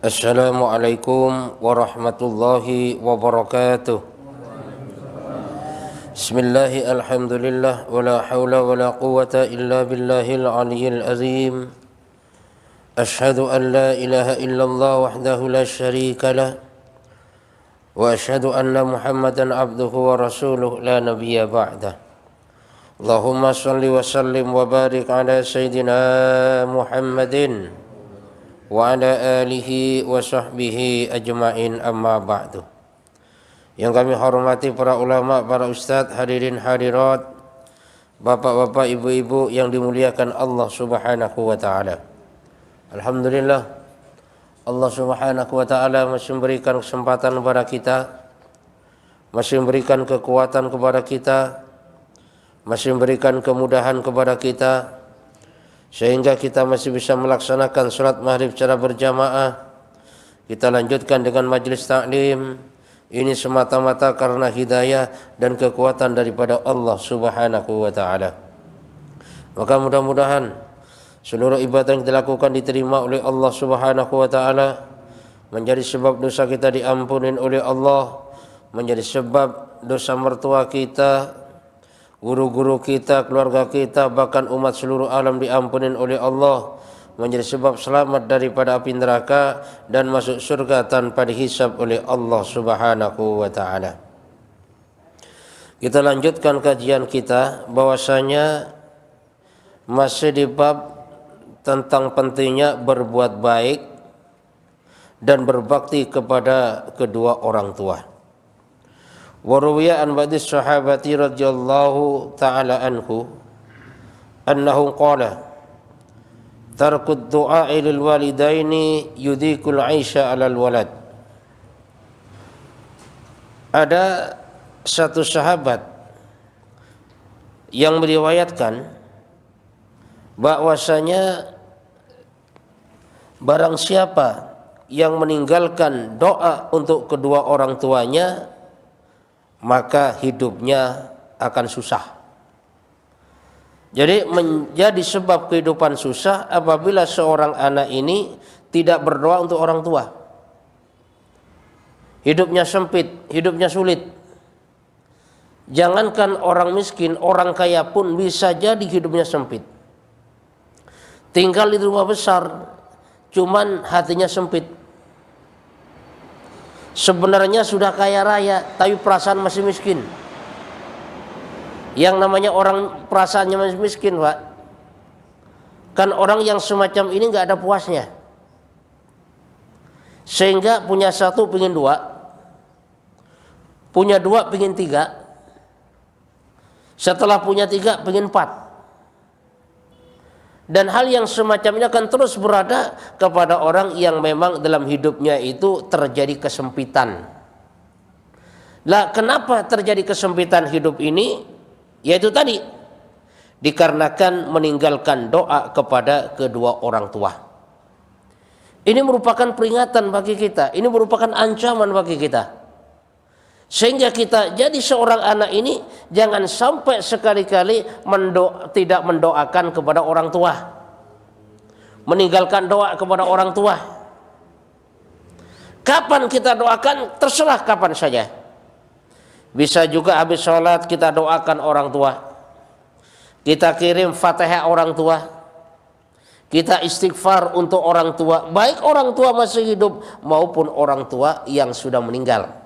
Assalamualaikum warahmatullahi wabarakatuh. Bismillahi alhamdulillah wa la hawla wa la quwwata illa billahil aliyyil azim. Ashhadu an la ilaha illallah wahdahu la syarika lah wa ashhadu anna Muhammadan abduhu wa rasuluh la nabiyya ba'dah. Allahumma salli wa sallim wa barik ala sayyidina Muhammadin wa ala alihi wa sahbihi ajma'in, amma ba'du. Yang kami hormati para ulama, para ustadz, hadirin hadirat, bapak-bapak, ibu-ibu yang dimuliakan Allah subhanahu wa ta'ala. Alhamdulillah, Allah subhanahu wa ta'ala masih memberikan kesempatan kepada kita, masih memberikan kekuatan kepada kita, masih memberikan kemudahan kepada kita, sehingga kita masih bisa melaksanakan salat maghrib secara berjamaah. Kita lanjutkan dengan majelis taklim. Ini semata-mata karena hidayah dan kekuatan daripada Allah subhanahu wa ta'ala. Maka mudah-mudahan seluruh ibadah yang dilakukan diterima oleh Allah subhanahu wa ta'ala, menjadi sebab dosa kita diampunin oleh Allah, menjadi sebab dosa mertua kita, guru-guru kita, keluarga kita, bahkan umat seluruh alam diampunin oleh Allah, menjadi sebab selamat daripada api neraka dan masuk surga tanpa dihisab oleh Allah subhanahu wa ta'ala. Kita lanjutkan kajian kita, bahwasanya masih di bab tentang pentingnya berbuat baik dan berbakti kepada kedua orang tua. Waruwiya an ba'di sahabati radhiyallahu ta'ala anhu annahu qala tarkud du'a'i lil walidaini yudhikul 'aisha 'alal walad. Ada satu sahabat yang meriwayatkan bahwasanya barang siapa yang meninggalkan doa untuk kedua orang tuanya, maka hidupnya akan susah. Jadi menjadi sebab kehidupan susah apabila seorang anak ini tidak berdoa untuk orang tua. Hidupnya sempit, hidupnya sulit. Jangankan orang miskin, orang kaya pun bisa jadi hidupnya sempit. Tinggal di rumah besar, cuman hatinya sempit. Sebenarnya sudah kaya raya, tapi perasaan masih miskin. Yang namanya orang perasaannya masih miskin, Pak, kan orang yang semacam ini nggak ada puasnya. Sehingga punya satu pingin dua, punya dua pingin tiga, setelah punya tiga pingin empat. Dan hal yang semacam ini akan terus berada kepada orang yang memang dalam hidupnya itu terjadi kesempitan. Lah, kenapa terjadi kesempitan hidup ini? Yaitu tadi, dikarenakan meninggalkan doa kepada kedua orang tua. Ini merupakan peringatan bagi kita, ini merupakan ancaman bagi kita. Sehingga kita jadi seorang anak ini jangan sampai sekali-kali tidak mendoakan kepada orang tua, meninggalkan doa kepada orang tua. Kapan kita doakan? Terserah kapan saja. Bisa juga habis sholat kita doakan orang tua, kita kirim fatihah orang tua, kita istighfar untuk orang tua, baik orang tua masih hidup maupun orang tua yang sudah meninggal.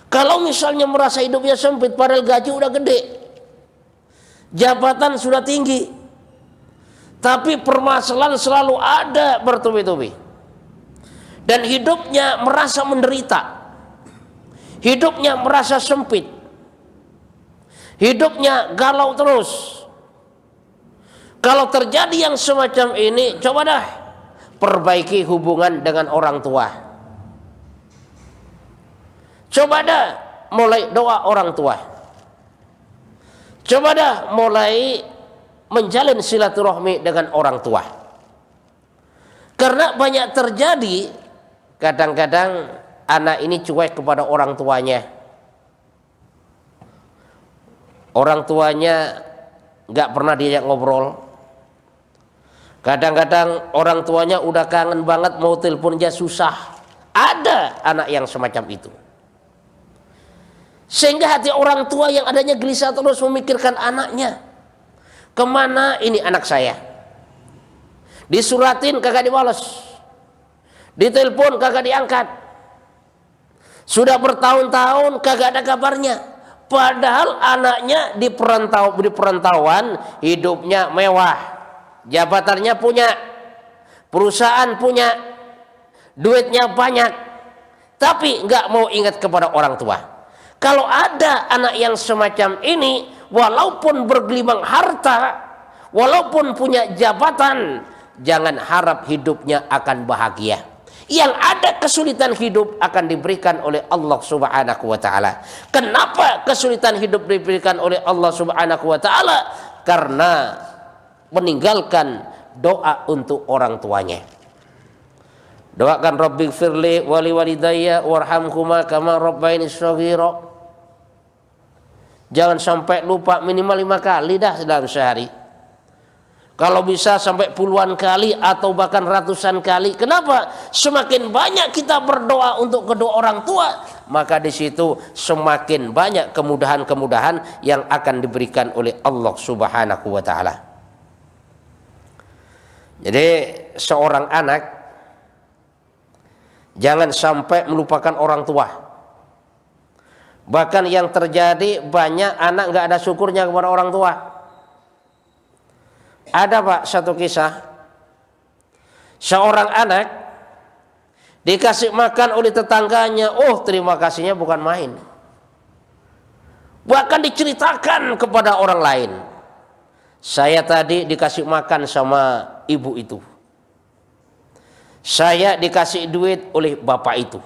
Kalau misalnya merasa hidupnya sempit, padahal gaji udah gede, jabatan sudah tinggi, tapi permasalahan selalu ada bertubi-tubi, dan hidupnya merasa menderita, hidupnya merasa sempit, hidupnya galau terus. Kalau terjadi yang semacam ini, coba dah perbaiki hubungan dengan orang tua. Coba dah mulai doa orang tua. Coba dah mulai menjalin silaturahmi dengan orang tua. Karena banyak terjadi kadang-kadang anak ini cuek kepada orang tuanya. Orang tuanya nggak pernah diajak ngobrol, Kadang-kadang orang tuanya udah kangen banget, mau telepon aja susah. Ada anak yang semacam itu. Sehingga hati orang tua yang adanya gelisah terus memikirkan anaknya. Kemana ini anak saya? Disuratin kagak dibalas. Ditelepon kagak diangkat. Sudah bertahun-tahun kagak ada kabarnya. Padahal anaknya di perantauan hidupnya mewah. Jabatannya punya. Perusahaan punya. Duitnya banyak. Tapi nggak mau ingat kepada orang tua. Kalau ada anak yang semacam ini, walaupun bergelimang harta, walaupun punya jabatan, jangan harap hidupnya akan bahagia. Yang ada kesulitan hidup akan diberikan oleh Allah Subhanahu wa taala. Kenapa kesulitan hidup diberikan oleh Allah Subhanahu wa taala? Karena meninggalkan doa untuk orang tuanya. Doakan Rabbighfirli wa liwalidayya warhamhuma kama rabbayani shaghira. Jangan sampai lupa, minimal 5 kali dah dalam sehari. Kalau bisa sampai puluhan kali atau bahkan ratusan kali. Kenapa? Semakin banyak kita berdoa untuk kedua orang tua, maka di situ semakin banyak kemudahan-kemudahan yang akan diberikan oleh Allah Subhanahu wa taala. Jadi seorang anak jangan sampai melupakan orang tua. Bahkan yang terjadi banyak anak nggak ada syukurnya kepada orang tua. Ada Pak satu kisah, seorang anak dikasih makan oleh tetangganya, oh terima kasihnya bukan main. Bahkan diceritakan kepada orang lain, saya tadi dikasih makan sama ibu itu, saya dikasih duit oleh bapak itu.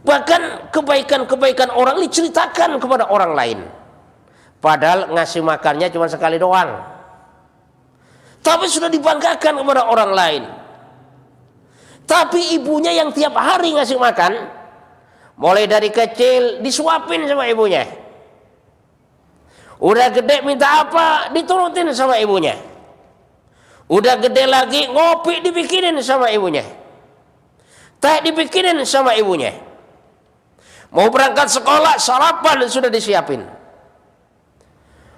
Bahkan kebaikan-kebaikan orang diceritakan kepada orang lain. Padahal ngasih makannya cuma sekali doang. Tapi sudah dibanggakan kepada orang lain. Tapi ibunya yang tiap hari ngasih makan, mulai dari kecil disuapin sama ibunya. Udah gede minta apa diturutin sama ibunya. Udah gede lagi ngopi dibikinin sama ibunya. Teh dibikinin sama ibunya. Mau berangkat sekolah, sarapan sudah disiapin.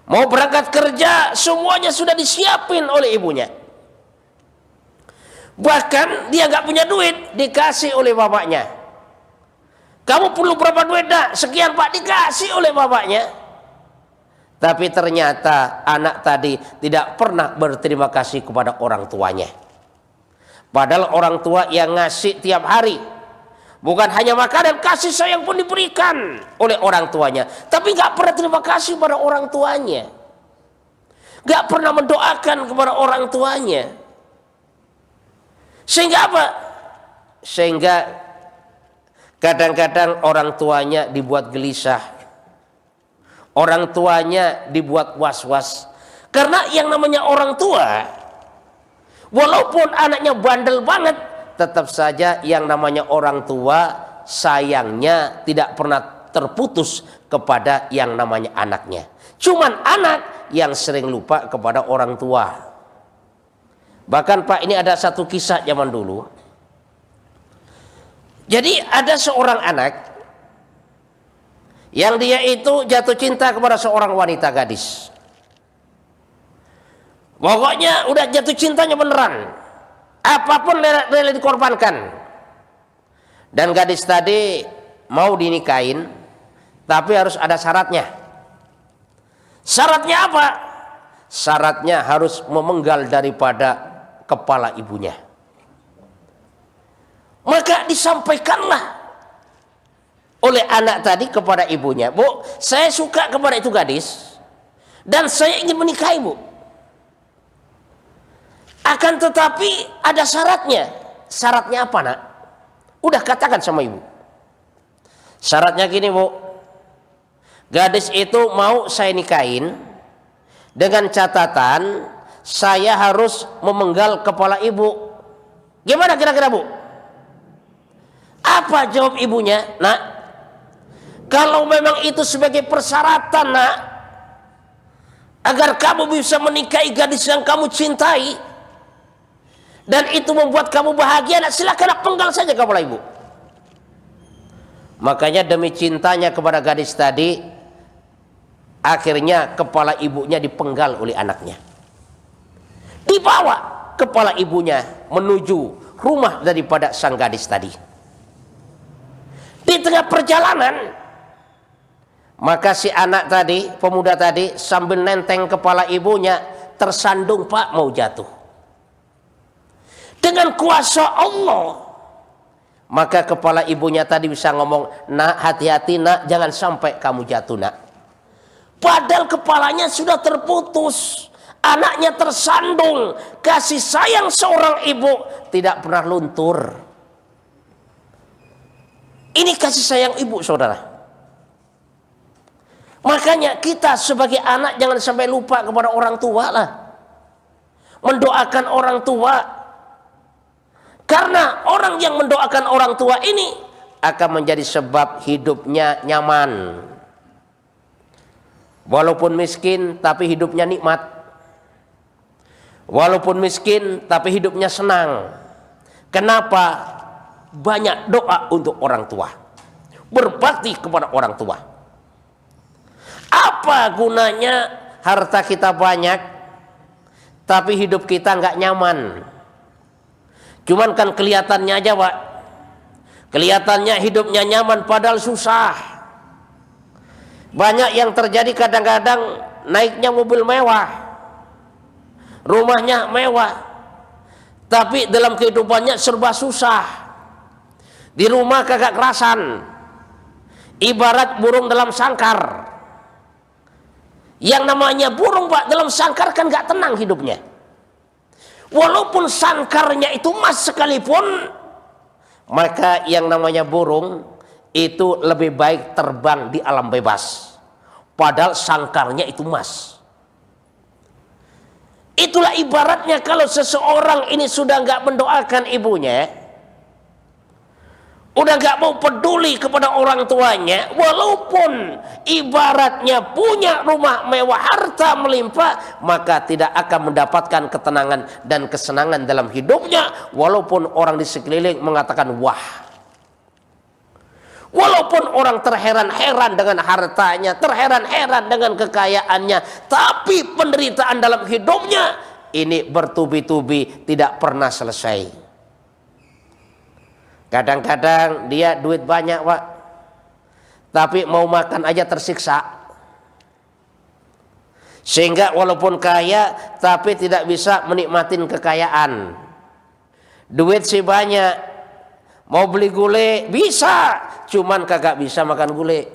Mau berangkat kerja, semuanya sudah disiapin oleh ibunya. Bahkan dia nggak punya duit, dikasih oleh bapaknya. Kamu perlu berapa duit dah? Sekian Pak, dikasih oleh bapaknya. Tapi ternyata anak tadi tidak pernah berterima kasih kepada orang tuanya. Padahal orang tua yang ngasih tiap hari. Bukan hanya makanan, kasih sayang pun diberikan oleh orang tuanya. Tapi nggak pernah terima kasih kepada orang tuanya. Nggak pernah mendoakan kepada orang tuanya. Sehingga apa? Sehingga kadang-kadang orang tuanya dibuat gelisah. Orang tuanya dibuat was-was. Karena yang namanya orang tua, walaupun anaknya bandel banget, tetap saja yang namanya orang tua sayangnya tidak pernah terputus kepada yang namanya anaknya. Cuman anak yang sering lupa kepada orang tua. Bahkan Pak, ini ada satu kisah zaman dulu. Jadi ada seorang anak yang dia itu jatuh cinta kepada seorang wanita gadis. Pokoknya udah jatuh cintanya beneran. Apapun rela dikorbankan. Dan gadis tadi mau dinikahin, tapi harus ada syaratnya. Syaratnya apa? Syaratnya harus memenggal daripada kepala ibunya. Maka disampaikanlah oleh anak tadi kepada ibunya, Bu, saya suka kepada itu gadis dan saya ingin menikahi, Bu. Akan tetapi ada syaratnya. Syaratnya apa, Nak? Udah katakan sama ibu. Syaratnya gini, Bu. Gadis itu mau saya nikahin dengan catatan saya harus memenggal kepala ibu. Gimana kira-kira, Bu? Apa jawab ibunya? Nak, kalau memang itu sebagai persyaratan, Nak, agar kamu bisa menikahi gadis yang kamu cintai, dan itu membuat kamu bahagia, silakan penggal saja kepala ibu. Makanya demi cintanya kepada gadis tadi, akhirnya kepala ibunya dipenggal oleh anaknya. Dibawa kepala ibunya menuju rumah daripada sang gadis tadi. Di tengah perjalanan, maka si anak tadi, pemuda tadi, sambil nenteng kepala ibunya, tersandung, Pak, mau jatuh. Dengan kuasa Allah, maka kepala ibunya tadi bisa ngomong, nak, hati-hati nak, jangan sampai kamu jatuh nak. Padahal kepalanya sudah terputus, anaknya tersandung. Kasih sayang seorang ibu tidak pernah luntur. Ini kasih sayang ibu, saudara. Makanya kita sebagai anak jangan sampai lupa kepada orang tua lah, mendoakan orang tua. Karena orang yang mendoakan orang tua ini akan menjadi sebab hidupnya nyaman. Walaupun miskin tapi hidupnya nikmat. Walaupun miskin tapi hidupnya senang. Kenapa? Banyak doa untuk orang tua. Berbakti kepada orang tua. Apa gunanya harta kita banyak tapi hidup kita nggak nyaman? Cuman kan kelihatannya aja, Pak. Kelihatannya hidupnya nyaman padahal susah. Banyak yang terjadi kadang-kadang naiknya mobil mewah, rumahnya mewah, tapi dalam kehidupannya serba susah. Di rumah kagak kerasan, ibarat burung dalam sangkar. Yang namanya burung, Pak, dalam sangkar kan gak tenang hidupnya. Walaupun sangkarnya itu emas sekalipun, maka yang namanya burung itu lebih baik terbang di alam bebas. Padahal sangkarnya itu emas. Itulah ibaratnya kalau seseorang ini sudah nggak mendoakan ibunya, udah nggak mau peduli kepada orang tuanya, walaupun ibaratnya punya rumah mewah, harta melimpah, maka tidak akan mendapatkan ketenangan dan kesenangan dalam hidupnya, walaupun orang di sekeliling mengatakan wah. Walaupun orang terheran-heran dengan hartanya, terheran-heran dengan kekayaannya, tapi penderitaan dalam hidupnya ini bertubi-tubi tidak pernah selesai. Kadang-kadang dia duit banyak, Pak, tapi mau makan aja tersiksa. Sehingga walaupun kaya tapi tidak bisa menikmatin kekayaan. Duit sih banyak, mau beli gulai bisa, cuman kagak bisa makan gulai.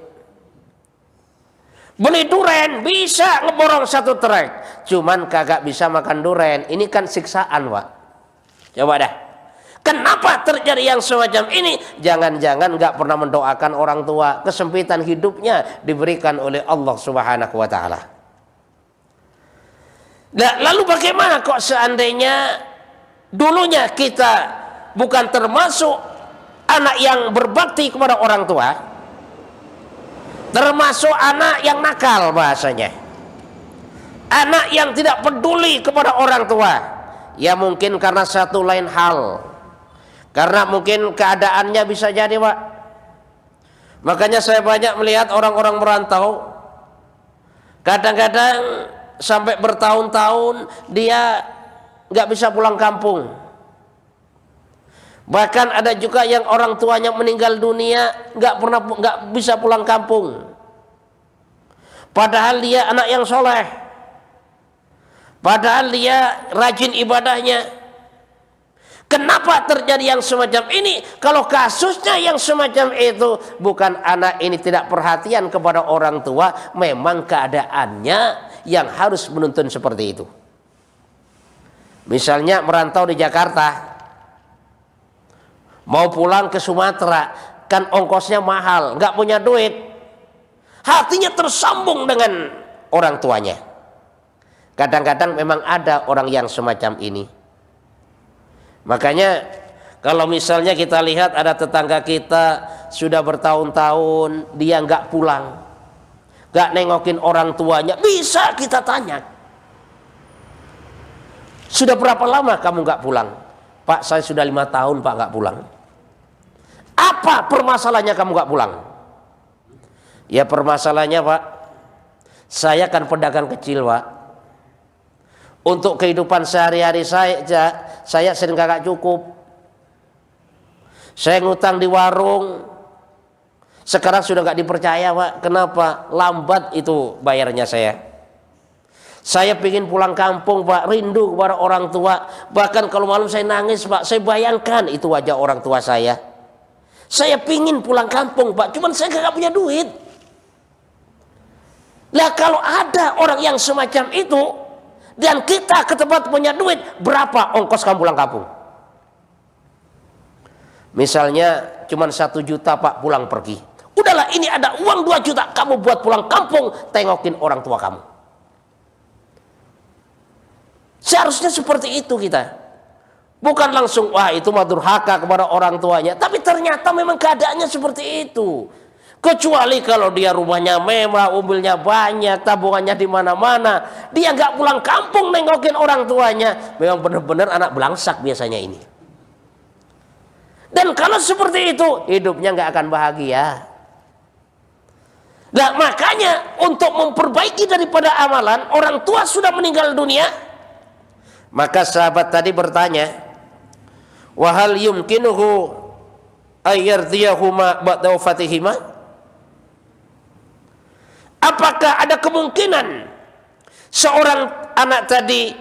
Beli duren bisa, ngeborong satu trek, cuman kagak bisa makan duren. Ini kan siksaan, Pak. Coba dah. Kenapa terjadi yang semacam ini? Jangan-jangan nggak pernah mendoakan orang tua. Kesempitan hidupnya diberikan oleh Allah Subhanahu wa Ta'ala. Nah, lalu bagaimana kok seandainya dulunya kita bukan termasuk anak yang berbakti kepada orang tua, termasuk anak yang nakal bahasanya, anak yang tidak peduli kepada orang tua, ya mungkin karena satu lain hal. Karena mungkin keadaannya bisa jadi, Pak. Makanya saya banyak melihat orang-orang merantau, kadang-kadang sampai bertahun-tahun dia nggak bisa pulang kampung. Bahkan ada juga yang orang tuanya meninggal dunia nggak bisa pulang kampung. Padahal dia anak yang soleh, padahal dia rajin ibadahnya. Kenapa terjadi yang semacam ini? Kalau kasusnya yang semacam itu, bukan anak ini tidak perhatian kepada orang tua, memang keadaannya yang harus menuntun seperti itu. Misalnya merantau di Jakarta, mau pulang ke Sumatera, kan ongkosnya mahal, nggak punya duit, hatinya tersambung dengan orang tuanya. Kadang-kadang memang ada orang yang semacam ini. Makanya kalau misalnya kita lihat ada tetangga kita sudah bertahun-tahun dia nggak pulang, nggak nengokin orang tuanya, bisa kita tanya, sudah berapa lama kamu nggak pulang? Pak, saya sudah 5 tahun Pak nggak pulang. Apa permasalahannya kamu nggak pulang? Ya permasalahannya Pak, saya kan pedagang kecil Pak. Untuk kehidupan sehari-hari saya sering kagak cukup. Saya ngutang di warung. Sekarang sudah nggak dipercaya Pak. Kenapa? Lambat itu bayarnya saya. Saya ingin pulang kampung Pak, rindu kepada orang tua. Bahkan kalau malam saya nangis Pak, saya bayangkan itu wajah orang tua saya. Saya pingin pulang kampung Pak, cuman saya gak punya duit. Lah kalau ada orang yang semacam itu dan kita ke tempat punya duit, berapa ongkos kamu pulang kampung? Misalnya cuman 1 juta Pak pulang pergi. Udahlah ini ada uang 2 juta, kamu buat pulang kampung, tengokin orang tua kamu. Seharusnya seperti itu kita. Bukan langsung, wah itu mah durhaka kepada orang tuanya. Tapi ternyata memang keadaannya seperti itu. Kecuali kalau dia rumahnya mewah, mobilnya banyak, tabungannya di mana-mana. Dia nggak pulang kampung nengokin orang tuanya. Memang benar-benar anak belangsak biasanya ini. Dan kalau seperti itu, hidupnya nggak akan bahagia. Nah makanya untuk memperbaiki daripada amalan, orang tua sudah meninggal dunia. Maka sahabat tadi bertanya, wahal yumkinuhu ayyardiyahuma ba'da wafatihima? Apakah ada kemungkinan seorang anak tadi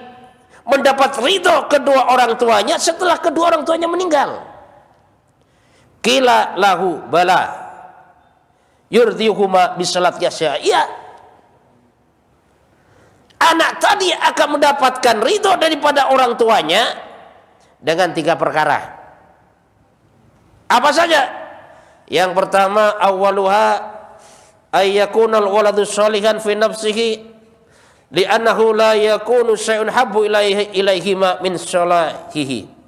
mendapat ridho kedua orang tuanya setelah kedua orang tuanya meninggal? Qila lahu bala yurdiyuhuma bisalat yasya. Iya, anak tadi akan mendapatkan ridho daripada orang tuanya dengan 3 perkara. Apa saja? Yang pertama, awwaluha ayyakunal waladu sholihan fi nafsihi li'annahu la yakunu syai'un habbu ilaihima min sholahihi.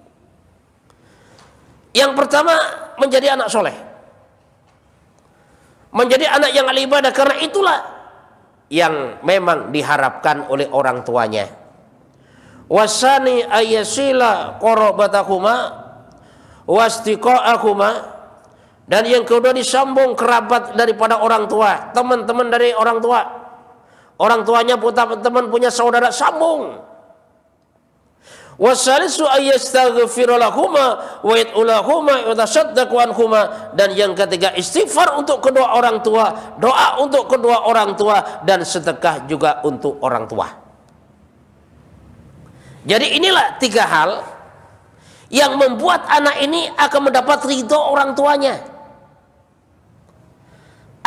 Yang pertama, menjadi anak soleh, menjadi anak yang ahli ibadah, karena itulah yang memang diharapkan oleh orang tuanya. Wasani ayasila qarabatakuma wastiqa'akuma, dan yang kedua disambung kerabat daripada orang tua, teman-teman dari orang tua. Orang tuanya punya teman, punya saudara, sambung. Wasalisu ayastaghfira lahuma wa yad'ulahuma wa tasaddaqu anhuma, dan yang ketiga istighfar untuk kedua orang tua, doa untuk kedua orang tua, dan sedekah juga untuk orang tua. Jadi inilah 3 hal yang membuat anak ini akan mendapat ridho orang tuanya,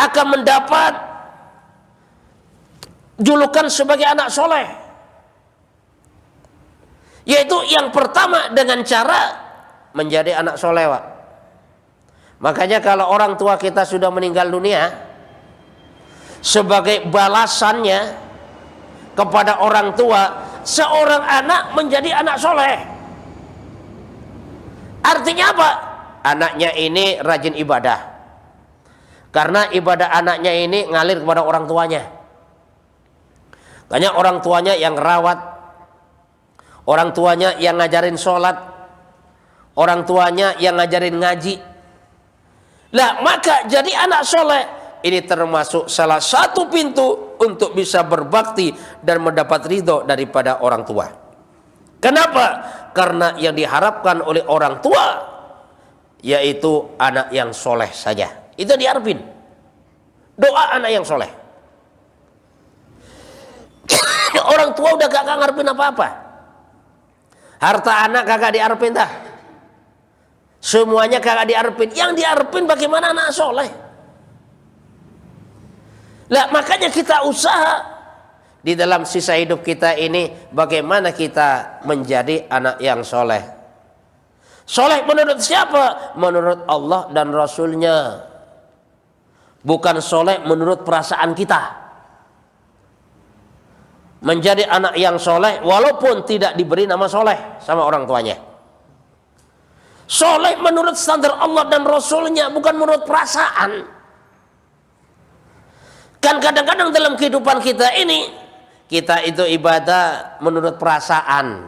akan mendapat julukan sebagai anak soleh. Yaitu yang pertama dengan cara menjadi anak soleh. Makanya kalau orang tua kita sudah meninggal dunia, sebagai balasannya kepada orang tua, seorang anak menjadi anak soleh. Artinya apa? Anaknya ini rajin ibadah, karena ibadah anaknya ini ngalir kepada orang tuanya. Makanya orang tuanya yang rawat, orang tuanya yang ngajarin sholat, orang tuanya yang ngajarin ngaji. Nah maka jadi anak soleh ini termasuk salah satu pintu untuk bisa berbakti dan mendapat ridho daripada orang tua. Kenapa? Karena yang diharapkan oleh orang tua yaitu anak yang soleh saja. Itu diharapin. Doa anak yang soleh. Orang tua udah gak ngarepin apa-apa. Harta anak kagak diharapin dah. Semuanya kagak diharapin. Yang diharapin bagaimana anak soleh. Lah makanya kita usaha di dalam sisa hidup kita ini bagaimana kita menjadi anak yang soleh. Soleh menurut siapa? Menurut Allah dan Rasulnya. Bukan soleh menurut perasaan kita. Menjadi anak yang soleh walaupun tidak diberi nama soleh sama orang tuanya. Soleh menurut standar Allah dan Rasulnya, bukan menurut perasaan. Kan kadang-kadang dalam kehidupan kita ini, kita itu ibadah menurut perasaan.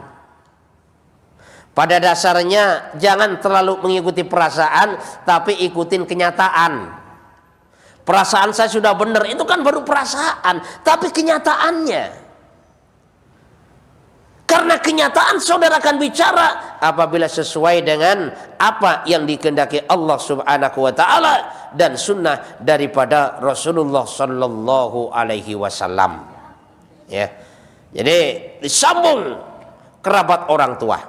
Pada dasarnya jangan terlalu mengikuti perasaan, tapi ikutin kenyataan. Perasaan saya sudah benar, itu kan baru perasaan, tapi kenyataannya. Karena kenyataan saudara akan bicara apabila sesuai dengan apa yang dikehendaki Allah Subhanahu wa taala dan sunnah daripada Rasulullah sallallahu alaihi wasallam. Ya. Jadi disambung kerabat orang tua.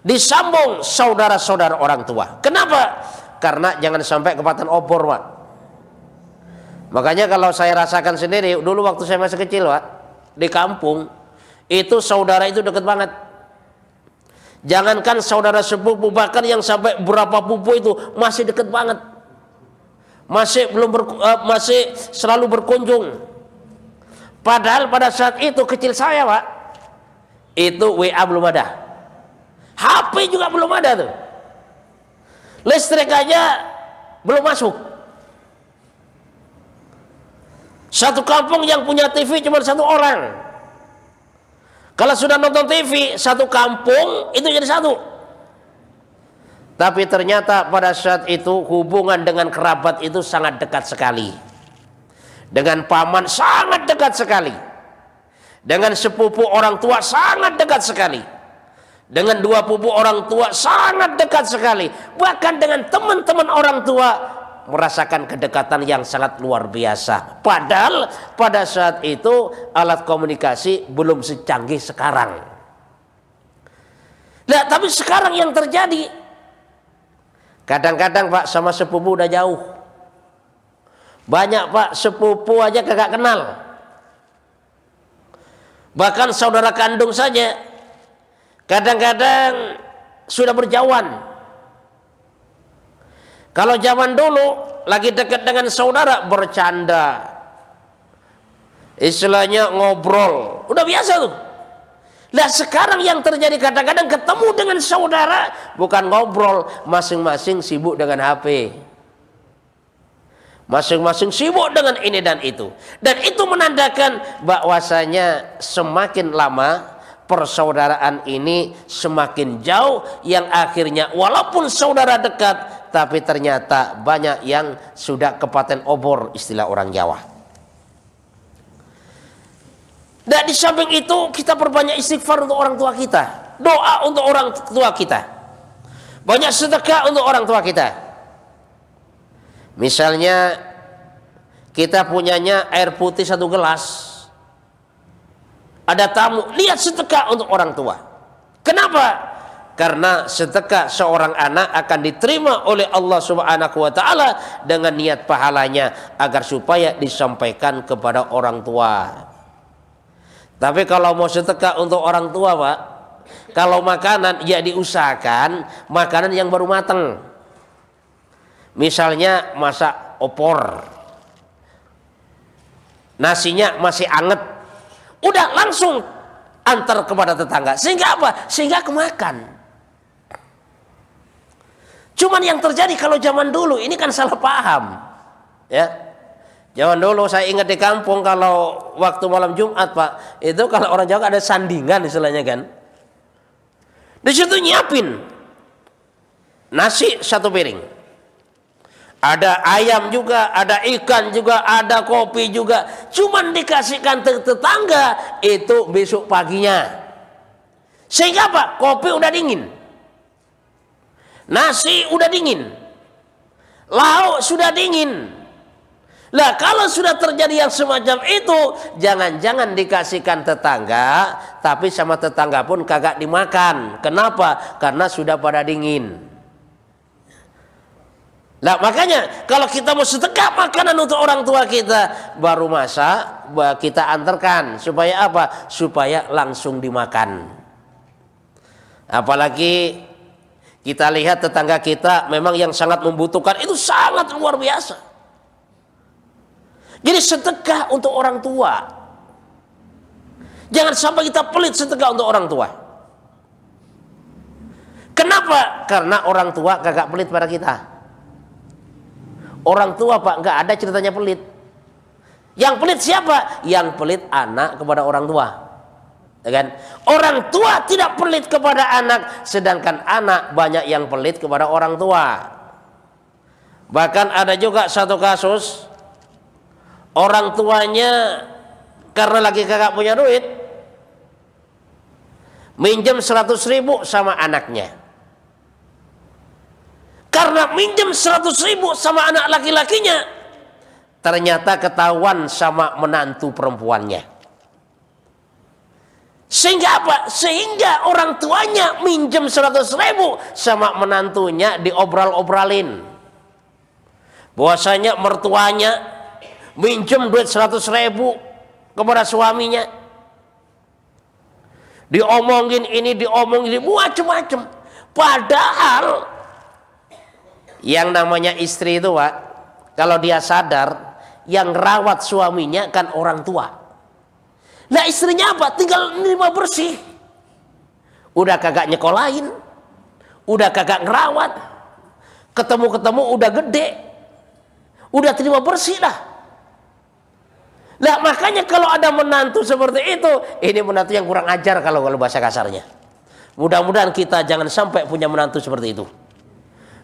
Disambung saudara-saudara orang tua. Kenapa? Karena jangan sampai kepatan obor, Pak. Makanya kalau saya rasakan sendiri, dulu waktu saya masih kecil, Pak, di kampung, itu saudara itu dekat banget. Jangankan saudara sepupu, bahkan yang sampai berapa pupu itu masih dekat banget. Masih selalu berkunjung. Padahal pada saat itu kecil saya, Pak, itu WA belum ada. HP juga belum ada tuh. Listrik aja belum masuk. Satu kampung yang punya TV cuma satu orang. Kalau sudah nonton TV, satu kampung itu jadi satu. Tapi ternyata pada saat itu hubungan dengan kerabat itu sangat dekat sekali. Dengan paman sangat dekat sekali. Dengan sepupu orang tua sangat dekat sekali. Dengan dua pupu orang tua sangat dekat sekali. Bahkan dengan teman-teman orang tua merasakan kedekatan yang sangat luar biasa. Padahal pada saat itu alat komunikasi belum secanggih sekarang. Nah, tapi sekarang yang terjadi, kadang-kadang Pak sama sepupu udah jauh. Banyak Pak sepupu aja kagak kenal. Bahkan saudara kandung saja kadang-kadang sudah berjauhan. Kalau zaman dulu lagi dekat dengan saudara bercanda, istilahnya ngobrol, udah biasa tuh. Nah sekarang yang terjadi kadang-kadang ketemu dengan saudara bukan ngobrol, masing-masing sibuk dengan HP, masing-masing sibuk dengan ini dan itu. Dan itu menandakan bahwasanya semakin lama persaudaraan ini semakin jauh, yang akhirnya walaupun saudara dekat tapi ternyata banyak yang sudah kepaten obor, istilah orang Jawa. Dan di samping itu kita perbanyak istighfar untuk orang tua kita, doa untuk orang tua kita, banyak sedekah untuk orang tua kita. Misalnya kita punyanya air putih 1 gelas, ada tamu, lihat sedekah untuk orang tua. Kenapa? Karena sedekah seorang anak akan diterima oleh Allah Subhanahu wa taala dengan niat pahalanya agar supaya disampaikan kepada orang tua. Tapi kalau mau sedekah untuk orang tua, Pak, kalau makanan ya diusahakan makanan yang baru matang. Misalnya masak opor, nasinya masih anget, udah langsung antar kepada tetangga. Sehingga apa? Sehingga kemakan. Cuman yang terjadi kalau zaman dulu ini kan salah paham. Ya. Zaman dulu saya ingat di kampung kalau waktu malam Jumat, Pak, itu kalau orang Jawa ada sandingan istilahnya kan. Di situ nyiapin nasi 1 piring. Ada ayam juga, ada ikan juga, ada kopi juga. Cuman dikasihkan tetangga itu besok paginya. Sehingga apa? Kopi udah dingin, nasi udah dingin, lauk sudah dingin. Lah kalau sudah terjadi yang semacam itu, jangan-jangan dikasihkan tetangga, tapi sama tetangga pun kagak dimakan. Kenapa? Karena sudah pada dingin. Nah makanya kalau kita mau sedekah makanan untuk orang tua kita, baru masak kita antarkan. Supaya apa? Supaya langsung dimakan. Apalagi kita lihat tetangga kita memang yang sangat membutuhkan, itu sangat luar biasa. Jadi sedekah untuk orang tua. Jangan sampai kita pelit sedekah untuk orang tua. Kenapa? Karena orang tua kagak pelit pada kita. Orang tua, Pak, nggak ada ceritanya pelit. Yang pelit siapa? Yang pelit anak kepada orang tua. kan? Orang tua tidak pelit kepada anak, sedangkan anak banyak yang pelit kepada orang tua. Bahkan ada juga satu kasus, orang tuanya karena lagi kagak punya duit, minjem 100.000 sama anaknya. Karena minjem 100.000 sama anak laki-lakinya, ternyata ketahuan sama menantu perempuannya. Sehingga apa? Sehingga orang tuanya minjem 100.000 sama menantunya diobral-obralin. Bahwasanya mertuanya minjem duit 100.000 kepada suaminya. Diomongin ini, diomongin ini, macam-macam. Padahal yang namanya istri itu, Pak, kalau dia sadar, yang rawat suaminya kan orang tua. Nah istrinya apa? Tinggal nerima bersih. Udah kagak nyekolahin, udah kagak ngerawat, ketemu-ketemu udah gede, udah terima bersih dah. Nah makanya kalau ada menantu seperti itu, ini menantu yang kurang ajar kalau bahasa kasarnya. Mudah-mudahan kita jangan sampai punya menantu seperti itu.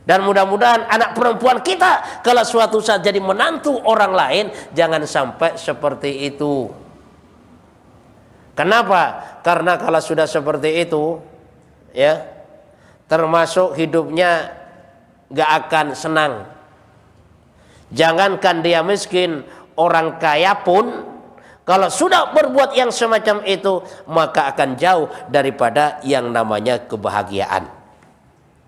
Dan mudah-mudahan anak perempuan kita kalau suatu saat jadi menantu orang lain, jangan sampai seperti itu. Kenapa? Karena kalau sudah seperti itu, ya, termasuk hidupnya gak akan senang. Jangankan dia miskin, orang kaya pun kalau sudah berbuat yang semacam itu, maka akan jauh daripada yang namanya kebahagiaan.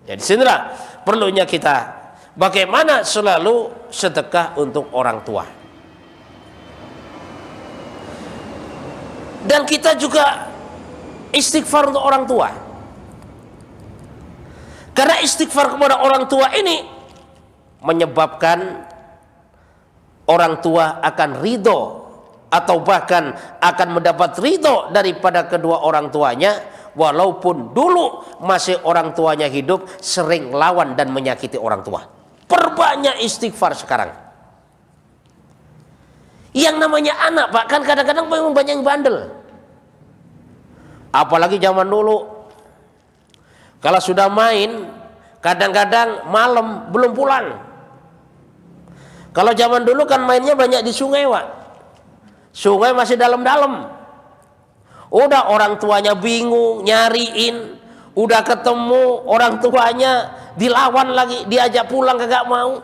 Jadi sinilah perlunya kita bagaimana selalu sedekah untuk orang tua. Dan kita juga istighfar untuk orang tua. Karena istighfar kepada orang tua ini menyebabkan orang tua akan ridho, atau bahkan akan mendapat ridho daripada kedua orang tuanya, walaupun dulu masih orang tuanya hidup sering lawan dan menyakiti orang tua. Perbanyak istighfar sekarang. Yang namanya anak, Pak, kan kadang-kadang memang banyak yang bandel. Apalagi zaman dulu, kalau sudah main kadang-kadang malam belum pulang. Kalau zaman dulu kan mainnya banyak di sungai, Pak. Sungai masih dalam-dalam. Udah orang tuanya bingung nyariin, udah ketemu orang tuanya dilawan lagi, diajak pulang kagak mau.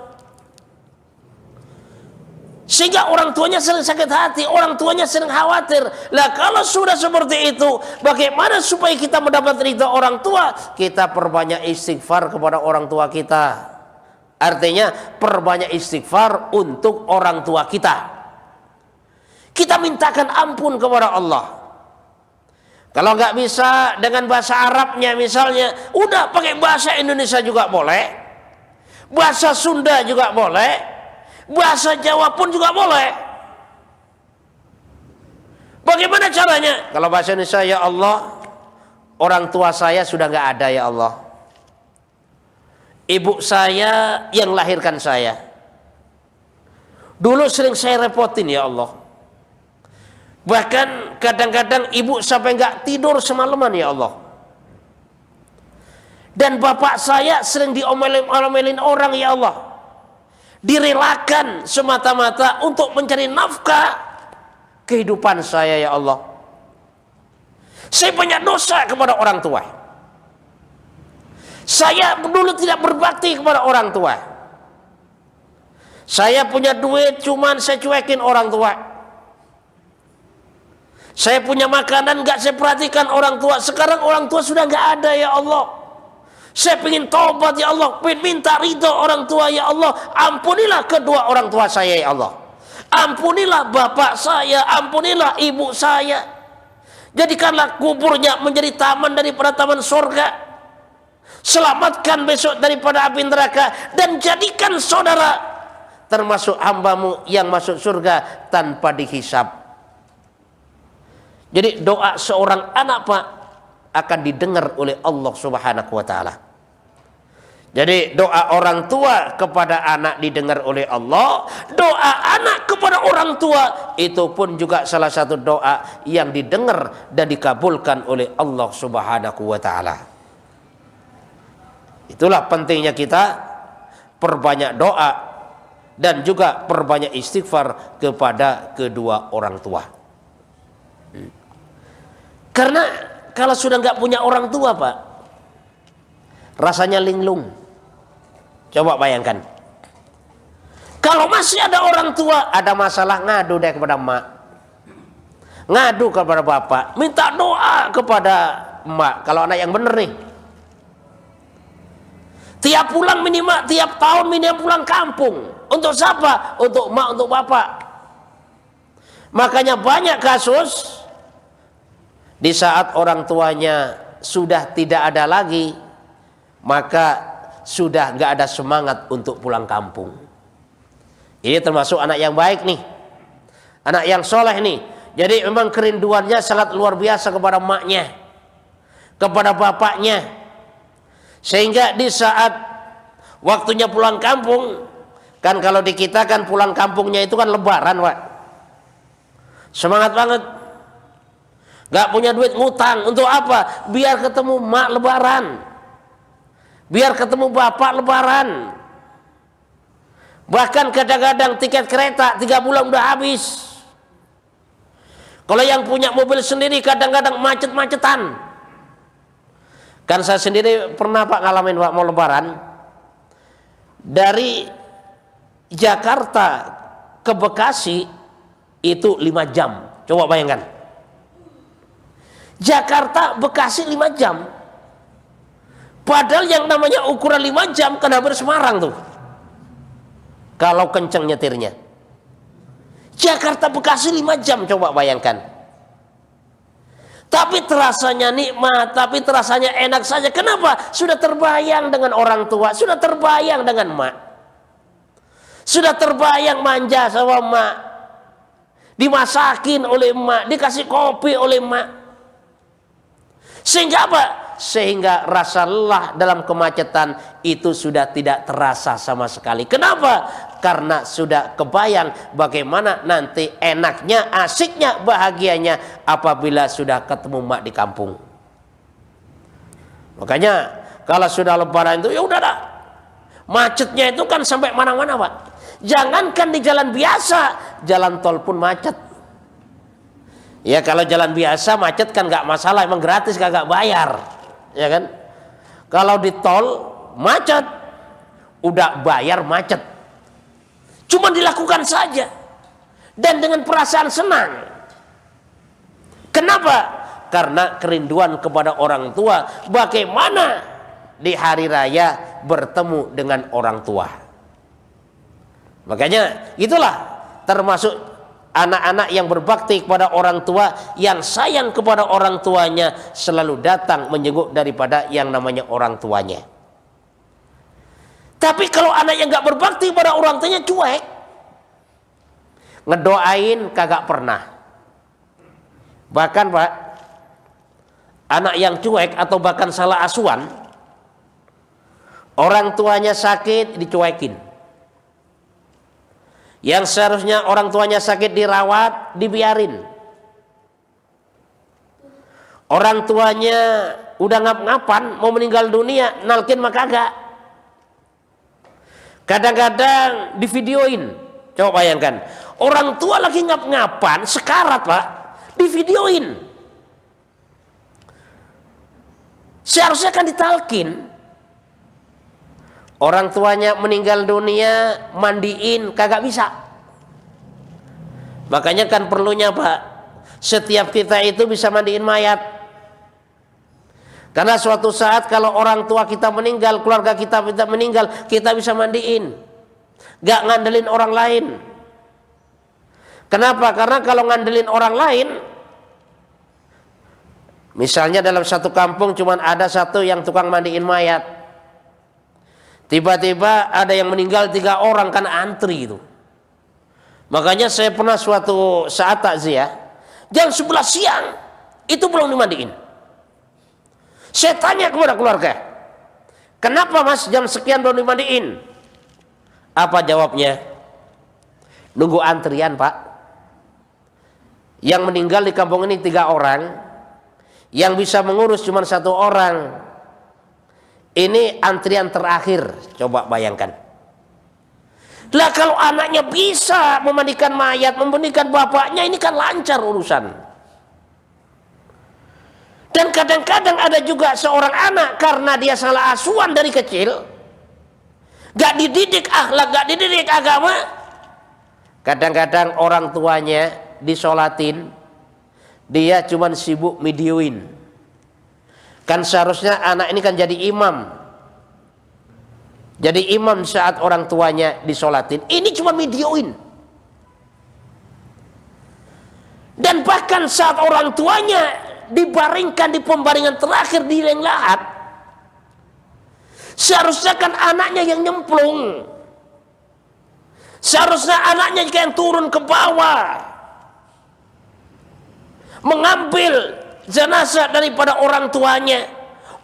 Sehingga orang tuanya sering sakit hati, orang tuanya sering khawatir. Lah kalau sudah seperti itu, bagaimana supaya kita mendapat ridha orang tua? Kita perbanyak istighfar kepada orang tua kita. Artinya perbanyak istighfar untuk orang tua kita. Kita mintakan ampun kepada Allah. Kalau nggak bisa dengan bahasa Arabnya misalnya, udah pakai bahasa Indonesia juga boleh, bahasa Sunda juga boleh, bahasa Jawa pun juga boleh. Bagaimana caranya? Kalau bahasa Indonesia, ya Allah, orang tua saya sudah nggak ada ya Allah. Ibu saya yang lahirkan saya, dulu sering saya repotin ya Allah. Bahkan kadang-kadang ibu sampai nggak tidur semalaman ya Allah. Dan bapak saya sering diomelin orang ya Allah. Direlakan semata-mata untuk mencari nafkah kehidupan saya ya Allah. Saya banyak dosa kepada orang tua. Saya dulu tidak berbakti kepada orang tua. Saya punya duit cuman saya cuekin orang tua. Saya punya makanan gak saya perhatikan orang tua. Sekarang orang tua sudah gak ada ya Allah. Saya ingin taubat ya Allah, ingin minta ridho orang tua ya Allah. Ampunilah kedua orang tua saya ya Allah. Ampunilah bapak saya, ampunilah ibu saya. Jadikanlah kuburnya menjadi taman daripada taman surga. Selamatkan besok daripada api neraka. Dan jadikan saudara termasuk hambamu yang masuk surga tanpa dihisab. Jadi doa seorang anak, Pak, akan didengar oleh Allah Subhanahu wa taala. Jadi doa orang tua kepada anak didengar oleh Allah, doa anak kepada orang tua itu pun juga salah satu doa yang didengar dan dikabulkan oleh Allah Subhanahu wa taala. Itulah pentingnya kita perbanyak doa dan juga perbanyak istighfar kepada kedua orang tua. Karena kalau sudah nggak punya orang tua, Pak, rasanya linglung. Coba bayangkan, kalau masih ada orang tua, ada masalah ngadu deh kepada emak, ngadu kepada bapak, minta doa kepada emak. Kalau anak yang bener nih, tiap pulang minimal, tiap tahun minimal pulang kampung. Untuk siapa? Untuk emak, untuk bapak. Makanya banyak kasus di saat orang tuanya sudah tidak ada lagi, maka sudah nggak ada semangat untuk pulang kampung. Ini termasuk anak yang baik nih, anak yang soleh nih. Jadi memang kerinduannya sangat luar biasa kepada emaknya, kepada bapaknya, sehingga di saat waktunya pulang kampung, kan kalau di kita kan pulang kampungnya itu kan lebaran, Pak. Semangat banget. Nggak punya duit, ngutang. Untuk apa? Biar ketemu emak lebaran, biar ketemu bapak lebaran. Bahkan kadang-kadang tiket kereta 3 bulan udah habis. Kalau yang punya mobil sendiri kadang-kadang macet-macetan. Kan saya sendiri pernah, Pak, ngalamin, Pak, mau lebaran dari Jakarta ke Bekasi itu 5 jam. Coba bayangkan, Jakarta Bekasi 5 jam. Padahal yang namanya ukuran 5 jam kan hampir Semarang tuh, kalau kenceng nyetirnya. Jakarta Bekasi 5 jam, coba bayangkan. Tapi terasanya nikmat, tapi terasanya enak saja. Kenapa? Sudah terbayang dengan orang tua, sudah terbayang dengan emak, sudah terbayang manja sama emak, dimasakin oleh emak, dikasih kopi oleh emak. Sehingga apa? Sehingga rasa lelah dalam kemacetan itu sudah tidak terasa sama sekali. Kenapa? Karena sudah kebayang bagaimana nanti enaknya, asiknya, bahagianya apabila sudah ketemu emak di kampung. Makanya kalau sudah lebaran itu ya udah dah, macetnya itu kan sampai mana-mana, Pak. Jangankan di jalan biasa, jalan tol pun macet. Ya kalau jalan biasa macet kan nggak masalah, emang gratis, kagak bayar, ya kan. Kalau di tol macet, udah bayar macet, cuma dilakukan saja dan dengan perasaan senang. Kenapa? Karena kerinduan kepada orang tua. Bagaimana di hari raya bertemu dengan orang tua. Makanya itulah termasuk anak-anak yang berbakti kepada orang tua, yang sayang kepada orang tuanya, selalu datang menjenguk daripada yang namanya orang tuanya. Tapi kalau anak yang gak berbakti kepada orang tuanya, cuek, ngedoain kagak pernah. Bahkan, Pak, anak yang cuek atau bahkan salah asuhan, orang tuanya sakit dicuekin. Yang seharusnya orang tuanya sakit dirawat, dibiarin. Orang tuanya udah ngap-ngapan mau meninggal dunia, nalkin mah kagak. Kadang-kadang divideoin. Coba bayangkan, orang tua lagi ngap-ngapan, sekarat, Pak, divideoin. Seharusnya kan ditalkin. Orang tuanya meninggal dunia, mandiin kagak bisa. Makanya kan perlunya, Pak, setiap kita itu bisa mandiin mayat. Karena suatu saat kalau orang tua kita meninggal, keluarga kita meninggal, kita bisa mandiin, gak ngandelin orang lain. Kenapa? Karena kalau ngandelin orang lain, misalnya dalam satu kampung cuma ada satu yang tukang mandiin mayat, tiba-tiba ada yang meninggal 3 orang, kan antri itu. Makanya saya pernah suatu saat takziah, jam 11 siang itu belum dimandiin. Saya tanya kepada keluarga, Kenapa mas jam sekian belum dimandiin? Apa jawabnya? Nunggu antrian pak. Yang meninggal di kampung ini 3 orang, yang bisa mengurus cuma 1 orang. Ini antrian terakhir, coba bayangkan. Lah kalau anaknya bisa memandikan mayat, memandikan bapaknya, ini kan lancar urusan. Dan kadang-kadang ada juga seorang anak karena dia salah asuhan dari kecil, gak dididik akhlak, gak dididik agama. Kadang-kadang orang tuanya disolatin, dia cuman sibuk videoin. Kan seharusnya anak ini kan jadi imam. Jadi imam saat orang tuanya disolatin, ini cuma videoin. Dan bahkan saat orang tuanya dibaringkan di pembaringan terakhir di liang lahat, seharusnya kan anaknya yang nyemplung, seharusnya anaknya yang turun ke bawah mengambil jenazah daripada orang tuanya,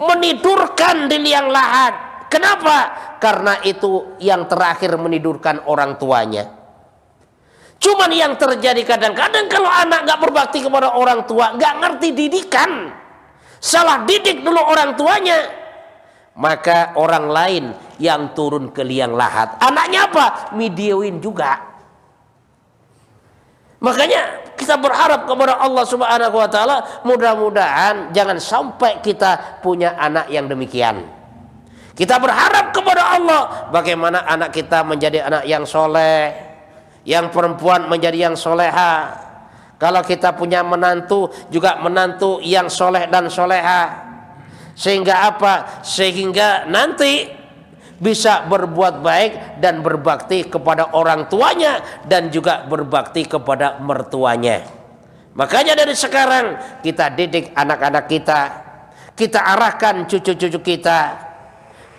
menidurkan di liang lahat. Kenapa? Karena itu yang terakhir menidurkan orang tuanya. Cuman yang terjadi kadang-kadang kalau anak gak berbakti kepada orang tua, gak ngerti didikan, salah didik dulu orang tuanya, maka orang lain yang turun ke liang lahat. Anaknya apa? Videoin juga. Makanya kita berharap kepada Allah Subhanahu wa taala, mudah-mudahan jangan sampai kita punya anak yang demikian. Kita berharap kepada Allah bagaimana anak kita menjadi anak yang soleh, yang perempuan menjadi yang soleha. Kalau kita punya menantu, juga menantu yang soleh dan soleha. Sehingga apa? Sehingga nanti bisa berbuat baik dan berbakti kepada orang tuanya, dan juga berbakti kepada mertuanya. Makanya dari sekarang kita didik anak-anak kita, kita arahkan cucu-cucu kita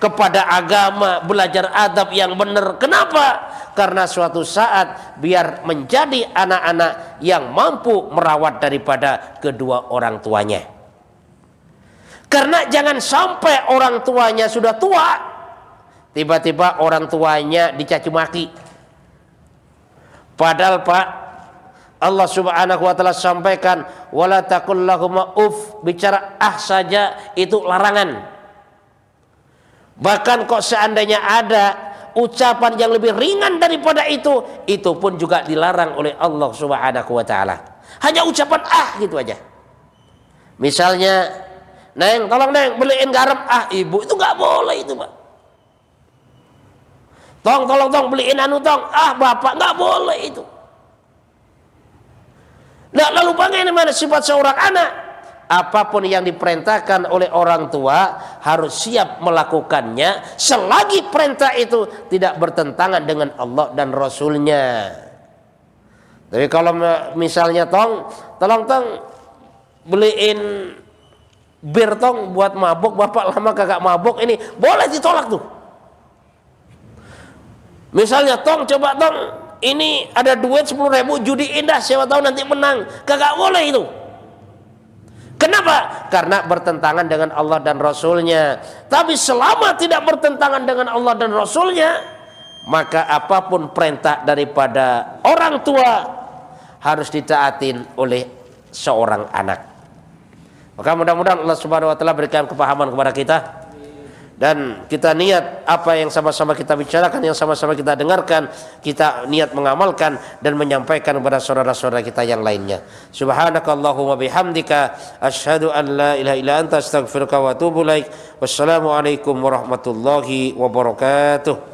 kepada agama, belajar adab yang benar. Kenapa? Karena suatu saat biar menjadi anak-anak yang mampu merawat daripada kedua orang tuanya. Karena jangan sampai orang tuanya sudah tua, tiba-tiba orang tuanya dicaci maki. Padahal Pak, Allah Subhanahu wa taala sampaikan, wala taqul lahuma uff, bicara saja itu larangan. Bahkan kok seandainya ada ucapan yang lebih ringan daripada itu pun juga dilarang oleh Allah Subhanahu wa taala. Hanya ucapan gitu aja. Misalnya, Neng, tolong Neng beliin garam. Ibu, itu nggak boleh itu, Pak. Tolong beliin anu tong. Bapak, nggak boleh itu. Nah, lalu bagaimana sifat seorang anak? Apapun yang diperintahkan oleh orang tua harus siap melakukannya selagi perintah itu tidak bertentangan dengan Allah dan Rasulnya. Tapi kalau misalnya tolong beliin bir tong buat mabuk, bapak lama kagak mabuk, ini boleh ditolak tuh. Misalnya coba ini ada duit 10.000, judi indah, siapa tahu nanti menang, kagak boleh itu. Kenapa? Karena bertentangan dengan Allah dan Rasulnya. Tapi selama tidak bertentangan dengan Allah dan Rasulnya, maka apapun perintah daripada orang tua harus ditaatin oleh seorang anak. Maka mudah-mudahan Allah Subhanahu wa taala berikan kepahaman kepada kita, dan kita niat apa yang sama-sama kita bicarakan, yang sama-sama kita dengarkan, kita niat mengamalkan dan menyampaikan kepada saudara-saudara kita yang lainnya. Subhanakallahumma bihamdika asyhadu an la ilaha illa anta astaghfiruka wa atubu ilaik. Wassalamualaikum warahmatullahi wabarakatuh.